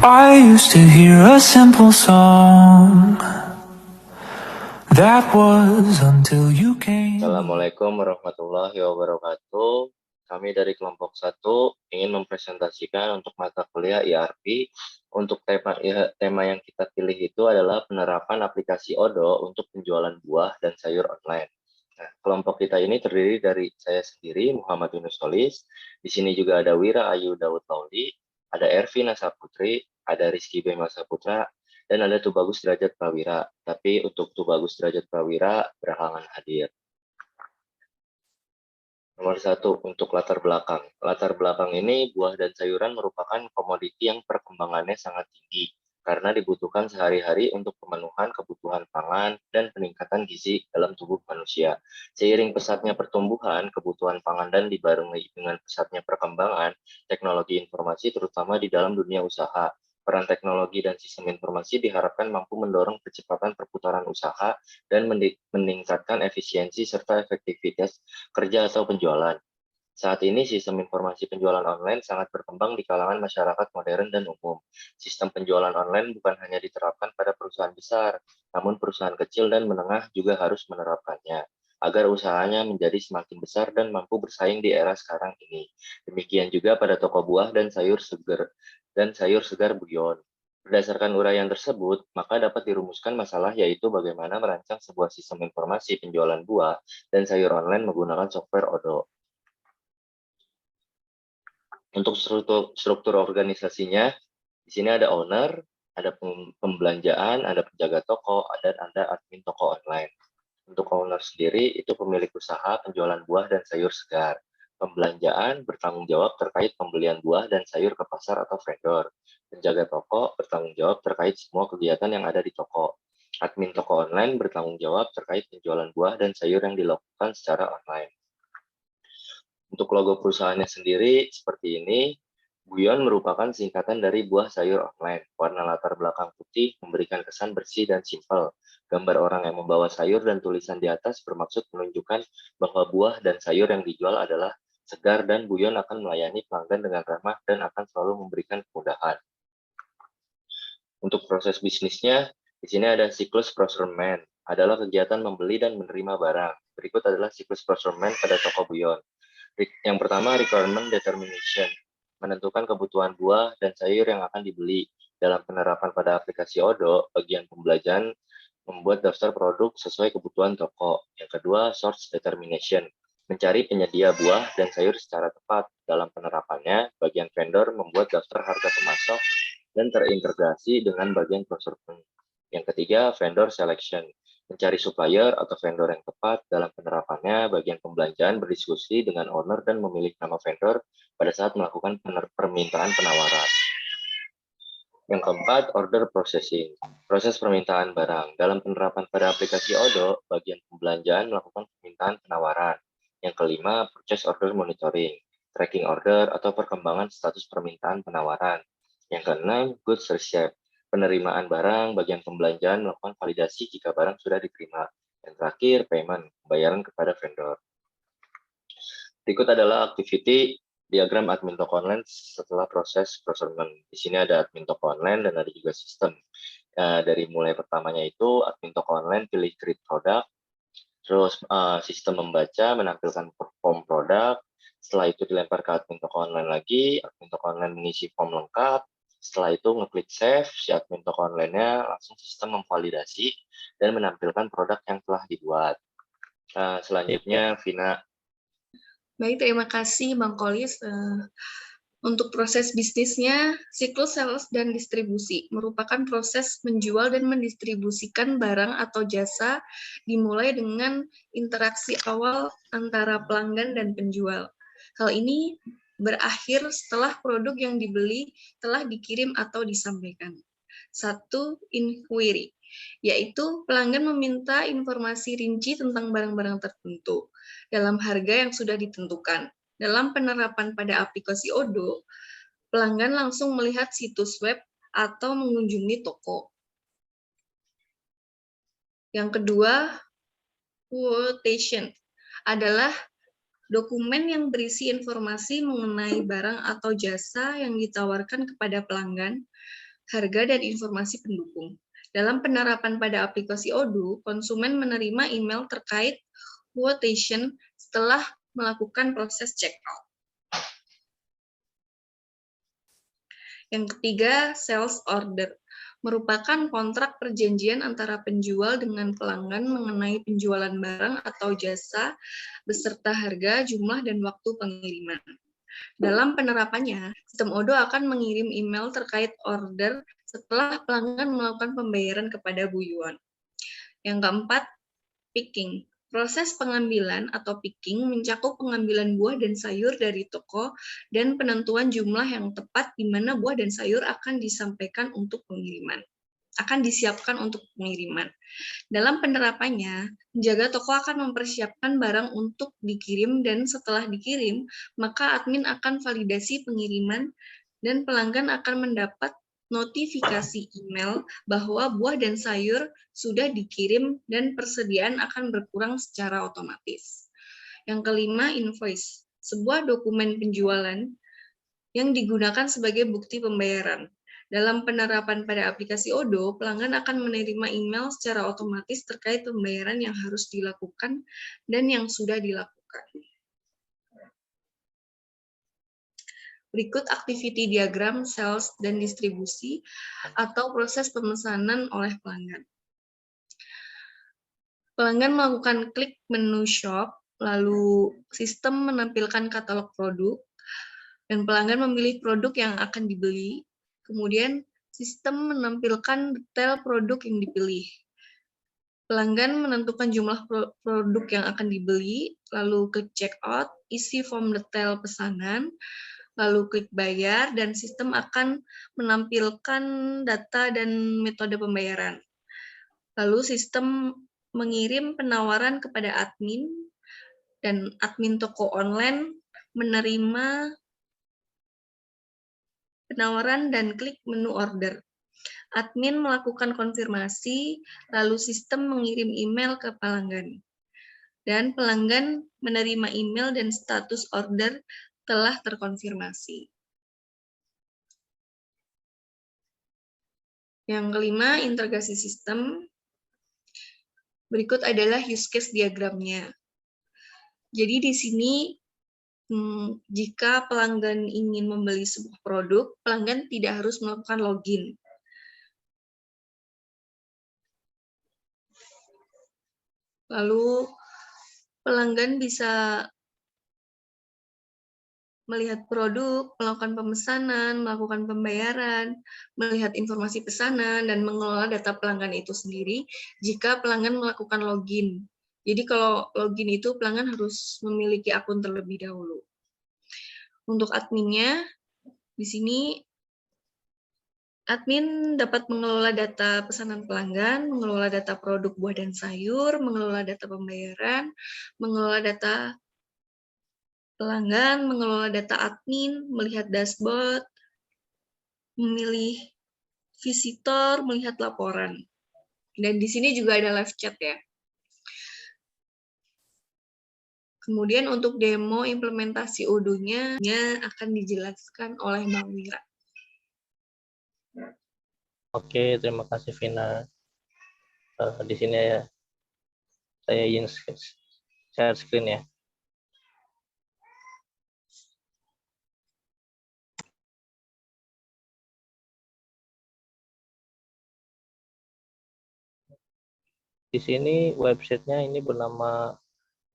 I used to hear a simple song that was until you came. Assalamualaikum warahmatullahi wabarakatuh. Kami dari kelompok 1 ingin mempresentasikan untuk mata kuliah IRP. Untuk tema yang kita pilih itu adalah penerapan aplikasi Odoo untuk penjualan buah dan sayur online. Nah, kelompok kita ini terdiri dari saya sendiri, Muhammad Yunus Solis. Di sini juga ada Wira Ayu Daud Lauli, ada Ervina Saputri, ada Rizky Bema Saputra, dan ada Tubagus Derajat Prawira. Tapi untuk Tubagus Derajat Prawira berhalangan hadir. Nomor 1, untuk latar belakang. Latar belakang ini, buah dan sayuran merupakan komoditi yang perkembangannya sangat tinggi, karena dibutuhkan sehari-hari untuk pemenuhan kebutuhan pangan dan peningkatan gizi dalam tubuh manusia. Seiring pesatnya pertumbuhan, kebutuhan pangan dan dibarengi dengan pesatnya perkembangan teknologi informasi terutama di dalam dunia usaha. Peran teknologi dan sistem informasi diharapkan mampu mendorong percepatan perputaran usaha dan meningkatkan efisiensi serta efektivitas kerja atau penjualan. Saat ini sistem informasi penjualan online sangat berkembang di kalangan masyarakat modern dan umum. Sistem penjualan online bukan hanya diterapkan pada perusahaan besar, namun perusahaan kecil dan menengah juga harus menerapkannya agar usahanya menjadi semakin besar dan mampu bersaing di era sekarang ini. Demikian juga pada toko buah dan sayur segar Buyon. Berdasarkan uraian tersebut, maka dapat dirumuskan masalah yaitu bagaimana merancang sebuah sistem informasi penjualan buah dan sayur online menggunakan software Odoo. Untuk struktur organisasinya, di sini ada owner, ada pembelanjaan, ada penjaga toko, dan ada admin toko online. Untuk owner sendiri, itu pemilik usaha penjualan buah dan sayur segar. Pembelanjaan bertanggung jawab terkait pembelian buah dan sayur ke pasar atau vendor. Penjaga toko bertanggung jawab terkait semua kegiatan yang ada di toko. Admin toko online bertanggung jawab terkait penjualan buah dan sayur yang dilakukan secara online. Untuk logo perusahaannya sendiri seperti ini. Buyon merupakan singkatan dari buah sayur online. Warna latar belakang putih memberikan kesan bersih dan simpel. Gambar orang yang membawa sayur dan tulisan di atas bermaksud menunjukkan bahwa buah dan sayur yang dijual adalah segar dan Buyon akan melayani pelanggan dengan ramah dan akan selalu memberikan kemudahan. Untuk proses bisnisnya, di sini ada siklus procurement, adalah kegiatan membeli dan menerima barang. Berikut adalah siklus procurement pada toko Buyon. Yang pertama, requirement determination, menentukan kebutuhan buah dan sayur yang akan dibeli. Dalam penerapan pada aplikasi Odoo, bagian pembelajaran membuat daftar produk sesuai kebutuhan toko. Yang kedua, source determination, mencari penyedia buah dan sayur secara tepat. Dalam penerapannya, bagian vendor membuat daftar harga pemasok dan terintegrasi dengan bagian procurement. Yang ketiga, vendor selection, mencari supplier atau vendor yang tepat. Dalam penerapannya, bagian pembelanjaan berdiskusi dengan owner dan memilih nama vendor pada saat melakukan permintaan penawaran. Yang keempat, order processing, proses permintaan barang. Dalam penerapan pada aplikasi Odoo, bagian pembelanjaan melakukan permintaan penawaran. Yang kelima, purchase order monitoring, tracking order atau perkembangan status permintaan penawaran. Yang keenam, goods receipt, penerimaan barang. Bagian pembelanjaan melakukan validasi jika barang sudah diterima. Yang terakhir, payment, pembayaran kepada vendor. Berikut adalah activity diagram admin toko online setelah proses procurement. Di sini ada admin toko online dan ada juga sistem. Dari mulai pertamanya itu admin toko online pilih create produk, terus sistem membaca menampilkan form produk. Setelah itu dilempar ke admin toko online lagi, admin toko online mengisi form lengkap. Setelah itu ngeklik save, si admin toko online-nya langsung sistem memvalidasi dan menampilkan produk yang telah dibuat. Selanjutnya, Vina. Baik, terima kasih Bang Kolis. Untuk proses bisnisnya, siklus sales dan distribusi merupakan proses menjual dan mendistribusikan barang atau jasa dimulai dengan interaksi awal antara pelanggan dan penjual. Hal ini berakhir setelah produk yang dibeli telah dikirim atau disampaikan. 1. Inquiry, yaitu pelanggan meminta informasi rinci tentang barang-barang tertentu dalam harga yang sudah ditentukan. Dalam penerapan pada aplikasi Odoo, pelanggan langsung melihat situs web atau mengunjungi toko. Yang kedua, quotation adalah dokumen yang berisi informasi mengenai barang atau jasa yang ditawarkan kepada pelanggan. harga, dan informasi pendukung. Dalam penerapan pada aplikasi Odoo, konsumen menerima email terkait quotation setelah melakukan proses checkout. Yang ketiga, sales order. Merupakan kontrak perjanjian antara penjual dengan pelanggan mengenai penjualan barang atau jasa beserta harga, jumlah, dan waktu pengiriman. Dalam penerapannya, sistem Odoo akan mengirim email terkait order setelah pelanggan melakukan pembayaran kepada Bu Yuan. Yang keempat, picking. Proses pengambilan atau picking mencakup pengambilan buah dan sayur dari toko dan penentuan jumlah yang tepat di mana buah dan sayur akan disiapkan untuk pengiriman. Dalam penerapannya, penjaga toko akan mempersiapkan barang untuk dikirim dan setelah dikirim, maka admin akan validasi pengiriman dan pelanggan akan mendapat notifikasi email bahwa buah dan sayur sudah dikirim dan persediaan akan berkurang secara otomatis. Yang kelima, invoice. Sebuah dokumen penjualan yang digunakan sebagai bukti pembayaran. Dalam penerapan pada aplikasi Odoo, pelanggan akan menerima email secara otomatis terkait pembayaran yang harus dilakukan dan yang sudah dilakukan. Berikut activity diagram sales dan distribusi atau proses pemesanan oleh pelanggan. Pelanggan melakukan klik menu shop, lalu sistem menampilkan katalog produk, dan pelanggan memilih produk yang akan dibeli. Kemudian sistem menampilkan detail produk yang dipilih. Pelanggan menentukan jumlah produk yang akan dibeli, lalu klik checkout, isi form detail pesanan, lalu klik bayar, dan sistem akan menampilkan data dan metode pembayaran. Lalu sistem mengirim penawaran kepada admin, dan admin toko online menerima penawaran dan klik menu order. Admin melakukan konfirmasi, lalu sistem mengirim email ke pelanggan. Dan pelanggan menerima email dan status order telah terkonfirmasi. Yang kelima, integrasi sistem. Berikut adalah use case diagramnya. Jadi di sini, jika pelanggan ingin membeli sebuah produk, pelanggan tidak harus melakukan login. Lalu pelanggan bisa melihat produk, melakukan pemesanan, melakukan pembayaran, melihat informasi pesanan, dan mengelola data pelanggan itu sendiri jika pelanggan melakukan login. Jadi kalau login itu pelanggan harus memiliki akun terlebih dahulu. Untuk adminnya, di sini admin dapat mengelola data pesanan pelanggan, mengelola data produk buah dan sayur, mengelola data pembayaran, mengelola data pelanggan, mengelola data admin, melihat dashboard, memilih visitor, melihat laporan. Dan di sini juga ada live chat ya. Kemudian untuk demo implementasi Odoo-nya akan dijelaskan oleh Bang Wira. Oke, terima kasih Vina. Di sini ya, saya ingin share screen ya. Di sini websitenya ini bernama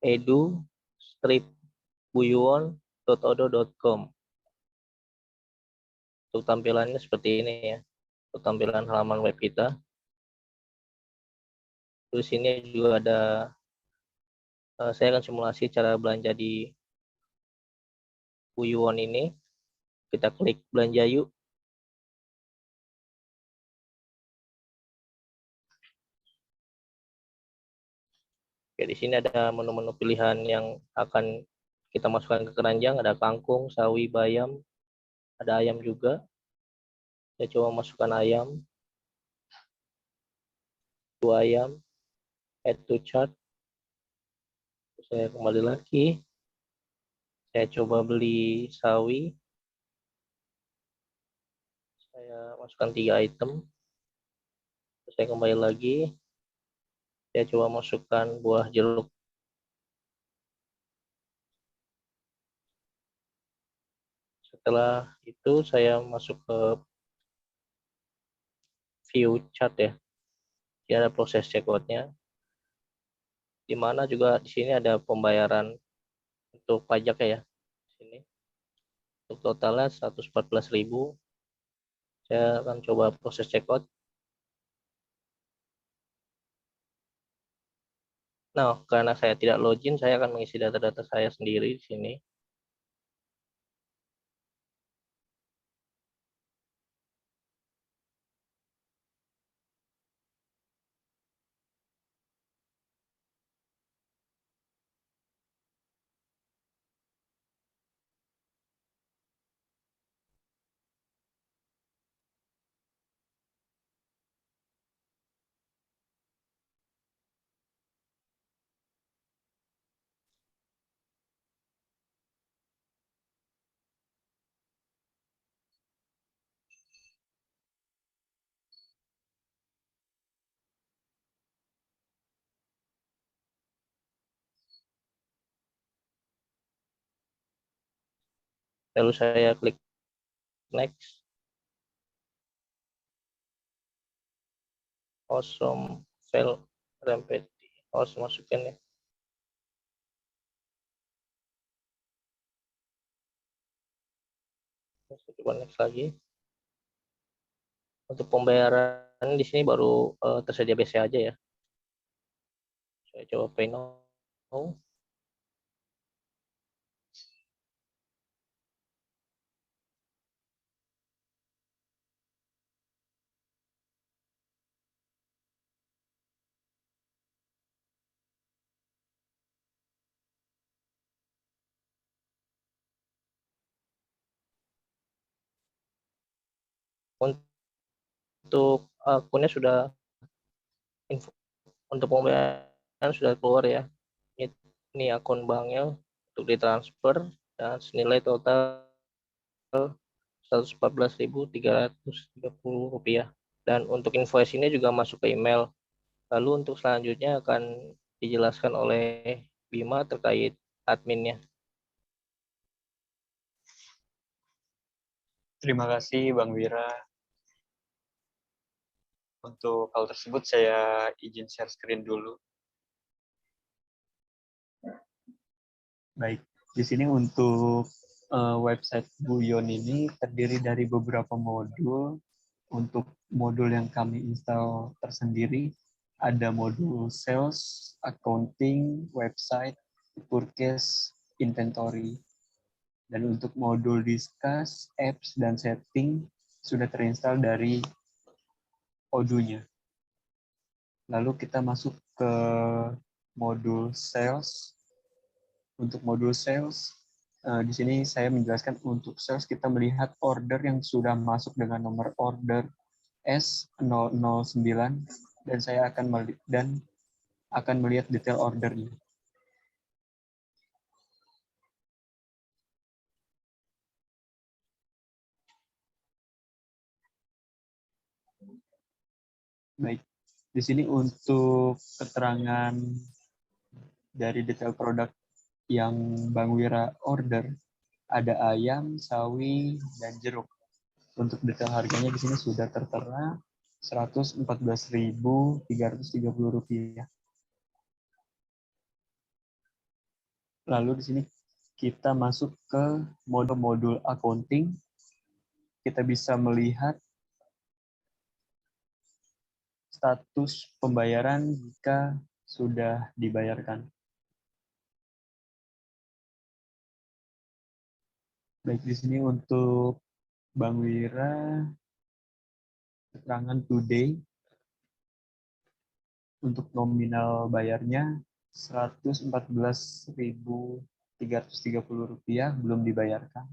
edu-buyuan.odo.com. Untuk tampilannya seperti ini ya. Untuk tampilan halaman web kita. Terus sini juga ada, saya akan simulasi cara belanja di Buyuan ini. Kita klik belanja yuk. Oke, di sini ada menu-menu pilihan yang akan kita masukkan ke keranjang. Ada kangkung, sawi, bayam, ada ayam juga. Saya coba masukkan ayam. 2 ayam. Add to chart. Saya kembali lagi. Saya coba beli sawi. Saya Saya masukkan 3 item. Terus saya kembali lagi. Saya coba masukkan buah jeruk. Setelah itu saya masuk ke view chart ya. Ini ada proses checkout-nya. Di mana juga di sini ada pembayaran untuk pajak ya. Di sini. Untuk totalnya 114.000. Saya akan coba proses checkout. Nah, karena saya tidak login, saya akan mengisi data-data saya sendiri di sini. Lalu saya klik next. Awesome fail rampage. Harus masukin ya. Saya coba next lagi. Untuk pembayaran di sini baru tersedia BC aja ya. Saya coba pay now. Untuk akunnya sudah info untuk pembayaran sudah keluar ya. Ini akun banknya untuk ditransfer dan senilai total Rp114.330. Dan untuk invoice ini juga masuk ke email. Lalu untuk selanjutnya akan dijelaskan oleh Bima terkait adminnya. Terima kasih Bang Wira. Untuk hal tersebut saya izin share screen dulu. Baik, di sini untuk website Buyon ini terdiri dari beberapa modul. Untuk modul yang kami install tersendiri, ada modul sales, accounting, website, purchase, inventory. Dan untuk modul discuss, apps, dan setting sudah terinstall dari Odoo-nya. Lalu kita masuk ke modul sales. Untuk modul sales, di sini saya menjelaskan untuk sales kita melihat order yang sudah masuk dengan nomor order S009 dan saya akan melihat detail ordernya. Baik, di sini untuk keterangan dari detail produk yang Bang Wira order, ada ayam, sawi, dan jeruk. Untuk detail harganya di sini sudah tertera Rp114.330. Lalu di sini kita masuk ke modul accounting. Kita bisa melihat status pembayaran jika sudah dibayarkan. Baik, di sini untuk Bang Wira, keterangan today, untuk nominal bayarnya Rp114.330 belum dibayarkan.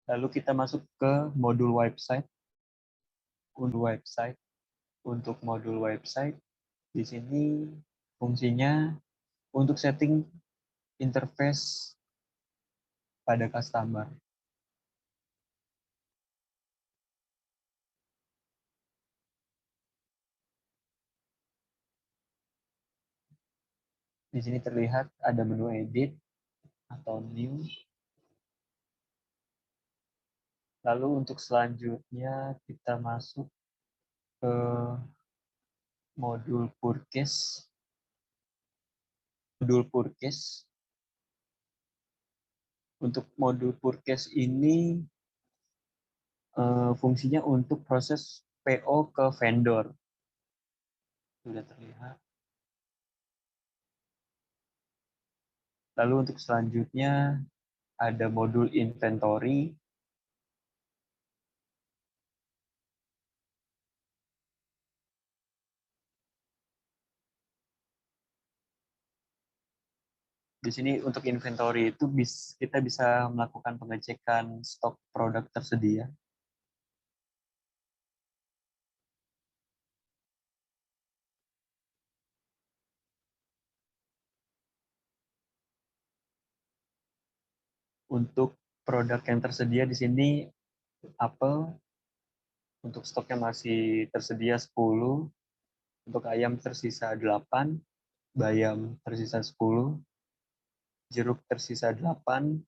Lalu kita masuk ke modul website. Untuk modul website, di sini fungsinya untuk setting interface pada customer. Di sini terlihat ada menu edit atau new. Lalu untuk selanjutnya kita masuk ke modul purchase. Untuk modul purchase ini fungsinya untuk proses PO ke vendor. Sudah terlihat. Lalu untuk selanjutnya ada modul inventory. Di sini untuk inventory itu kita bisa melakukan pengecekan stok produk tersedia. Untuk produk yang tersedia di sini apel, untuk stoknya masih tersedia 10, untuk ayam tersisa 8, bayam tersisa 10, jeruk tersisa 8,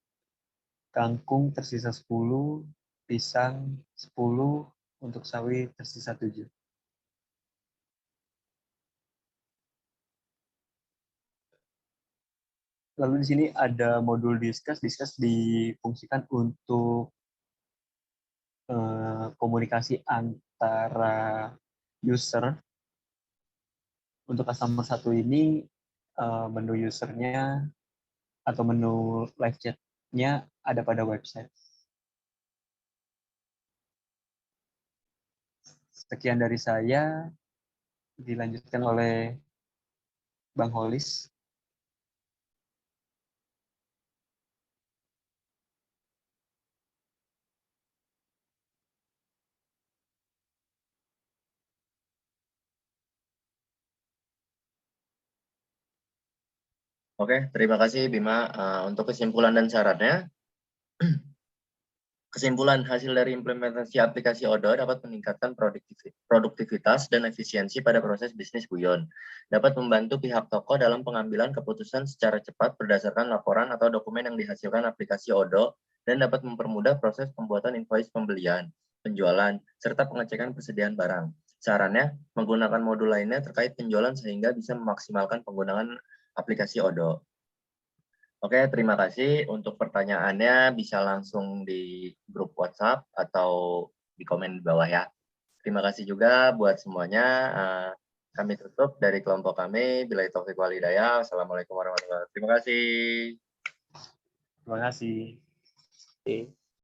kangkung tersisa 10, pisang 10, untuk sawi tersisa 7. Lalu di sini ada modul discuss. Discuss difungsikan untuk komunikasi antara user. Untuk customer 1 ini menu usernya atau menu live chat-nya ada pada website. Sekian dari saya, dilanjutkan oleh Bang Holis. Oke, terima kasih Bima. Untuk kesimpulan dan syaratnya, kesimpulan hasil dari implementasi aplikasi Odoo dapat meningkatkan produktivitas dan efisiensi pada proses bisnis Buyon. Dapat membantu pihak toko dalam pengambilan keputusan secara cepat berdasarkan laporan atau dokumen yang dihasilkan aplikasi Odoo, dan dapat mempermudah proses pembuatan invoice pembelian, penjualan, serta pengecekan persediaan barang. Sarannya, menggunakan modul lainnya terkait penjualan sehingga bisa memaksimalkan penggunaan aplikasi Odoo. Oke, terima kasih. Untuk pertanyaannya bisa langsung di grup WhatsApp atau di komen di bawah ya. Terima kasih juga buat semuanya. Kami tutup dari kelompok kami. Billahi taufiq wal hidayah. Assalamualaikum warahmatullahi wabarakatuh. Terima kasih. Terima kasih. Oke.